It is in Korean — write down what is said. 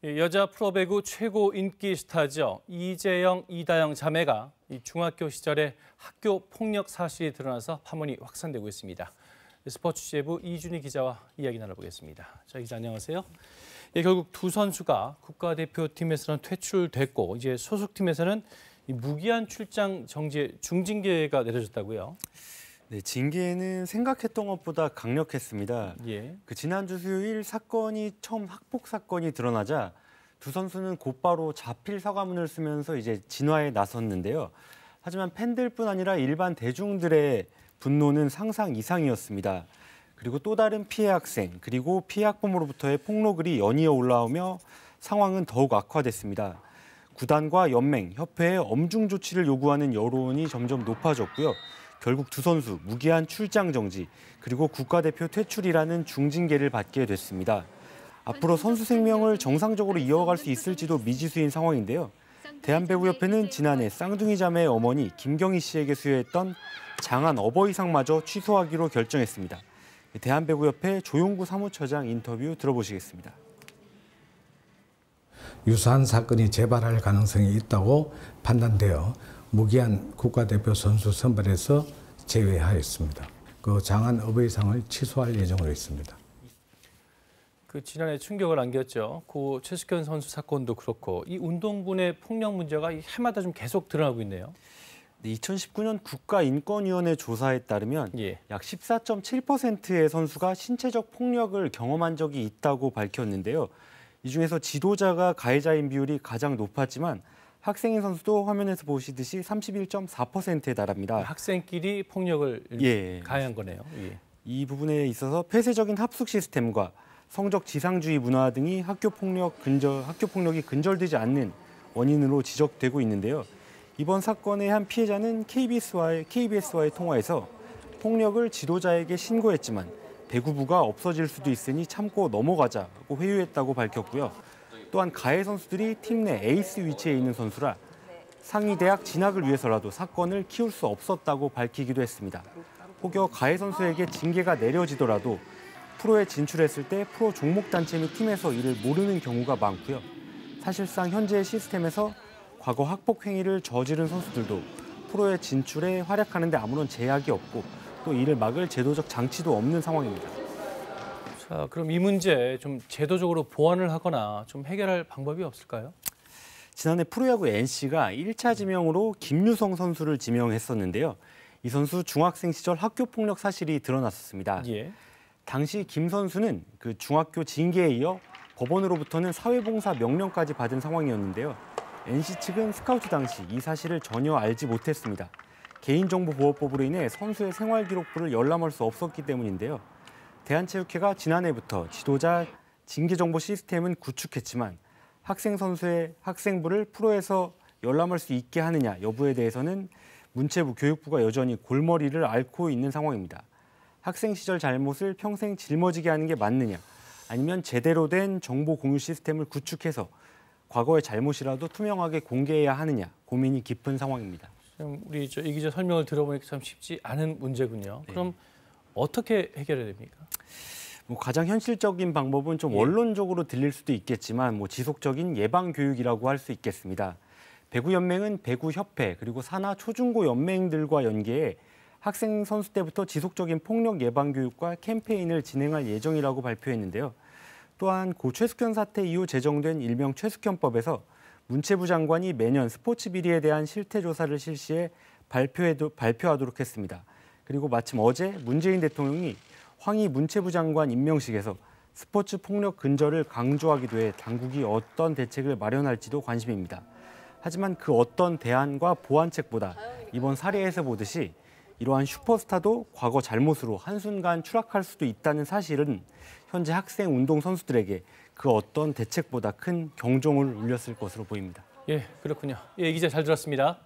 여자 프로배구 최고 인기 스타죠. 이재영, 이다영 자매가 중학교 시절에 학교 폭력 사실이 드러나서 파문이 확산되고 있습니다. 스포츠 취재부 이준희 기자와 이야기 나눠보겠습니다. 자, 기자 안녕하세요. 결국 두 선수가 국가대표팀에서는 퇴출됐고 이제 소속팀에서는 무기한 출장 정지 중징계가 내려졌다고요. 네, 징계는 생각했던 것보다 강력했습니다. 예. 지난주 수요일 사건이 처음 학폭 사건이 드러나자 두 선수는 곧바로 자필 사과문을 쓰면서 이제 진화에 나섰는데요. 하지만 팬들뿐 아니라 일반 대중들의 분노는 상상 이상이었습니다. 그리고 또 다른 피해 학생 그리고 피해 학부모로부터의 폭로글이 연이어 올라오며 상황은 더욱 악화됐습니다. 구단과 연맹, 협회에 엄중 조치를 요구하는 여론이 점점 높아졌고요. 결국 두 선수 무기한 출장 정지 그리고 국가대표 퇴출이라는 중징계를 받게 됐습니다. 앞으로 선수 생명을 정상적으로 이어갈 수 있을지도 미지수인 상황인데요. 대한배구협회는 지난해 쌍둥이 자매의 어머니 김경희 씨에게 수여했던 장안 어버이상마저 취소하기로 결정했습니다. 대한배구협회 조용구 사무처장 인터뷰 들어보시겠습니다. 유사한 사건이 재발할 가능성이 있다고 판단되어 무기한 국가대표 선수 선발에서 제외하였습니다. 그 장안 어버이상을 취소할 예정으로 있습니다. 지난해 충격을 안겼죠. 고 최숙현 선수 사건도 그렇고 이 운동부의 폭력 문제가 해마다 좀 계속 드러나고 있네요. 2019년 국가인권위원회 조사에 따르면 약 14.7%의 선수가 신체적 폭력을 경험한 적이 있다고 밝혔는데요. 이 중에서 지도자가 가해자인 비율이 가장 높았지만 학생인 선수도 화면에서 보시듯이 31.4%에 달합니다. 학생끼리 폭력을 가해한 거네요. 이 부분에 있어서 폐쇄적인 합숙 시스템과 성적 지상주의 문화 등이 학교 폭력이 근절되지 않는 원인으로 지적되고 있는데요. 이번 사건의 한 피해자는 KBS와의 통화에서 폭력을 지도자에게 신고했지만 배구부가 없어질 수도 있으니 참고 넘어가자고 회유했다고 밝혔고요. 또한 가해 선수들이 팀 내 에이스 위치에 있는 선수라 상위 대학 진학을 위해서라도 사건을 키울 수 없었다고 밝히기도 했습니다. 혹여 가해 선수에게 징계가 내려지더라도 프로에 진출했을 때 프로 종목 단체 및 팀에서 이를 모르는 경우가 많고요. 사실상 현재의 시스템에서 과거 학폭 행위를 저지른 선수들도 프로에 진출해 활약하는 데 아무런 제약이 없고 또 이를 막을 제도적 장치도 없는 상황입니다. 자, 그럼 이 문제 좀 제도적으로 보완을 하거나 좀 해결할 방법이 없을까요? 지난해 프로야구 NC가 1차 지명으로 김유성 선수를 지명했었는데요. 이 선수 중학생 시절 학교 폭력 사실이 드러났었습니다. 당시 김 선수는 중학교 징계에 이어 법원으로부터는 사회봉사 명령까지 받은 상황이었는데요. NC 측은 스카우트 당시 이 사실을 전혀 알지 못했습니다. 개인정보보호법으로 인해 선수의 생활기록부를 열람할 수 없었기 때문인데요. 대한체육회가 지난해부터 지도자 징계정보 시스템은 구축했지만 학생 선수의 학생부를 프로에서 열람할 수 있게 하느냐 여부에 대해서는 문체부 교육부가 여전히 골머리를 앓고 있는 상황입니다. 학생 시절 잘못을 평생 짊어지게 하는 게 맞느냐 아니면 제대로 된 정보 공유 시스템을 구축해서 과거의 잘못이라도 투명하게 공개해야 하느냐 고민이 깊은 상황입니다. 우리 이 기자 설명을 들어보니까 참 쉽지 않은 문제군요. 그럼 어떻게 해결해야 됩니까? 가장 현실적인 방법은 좀 원론적으로 들릴 수도 있겠지만 지속적인 예방 교육이라고 할 수 있겠습니다. 배구연맹은 배구협회 그리고 산하 초중고 연맹들과 연계해 학생 선수 때부터 지속적인 폭력 예방 교육과 캠페인을 진행할 예정이라고 발표했는데요. 또한 고 최숙현 사태 이후 제정된 일명 최숙현법에서 문체부 장관이 매년 스포츠 비리에 대한 실태 조사를 실시해 발표하도록 했습니다. 그리고 마침 어제 문재인 대통령이 황희 문체부 장관 임명식에서 스포츠 폭력 근절을 강조하기도 해 당국이 어떤 대책을 마련할지도 관심입니다. 하지만 그 어떤 대안과 보완책보다 이번 사례에서 보듯이 이러한 슈퍼스타도 과거 잘못으로 한순간 추락할 수도 있다는 사실은 현재 학생 운동 선수들에게 그 어떤 대책보다 큰 경종을 울렸을 것으로 보입니다. 그렇군요. 이 기자 잘 들었습니다.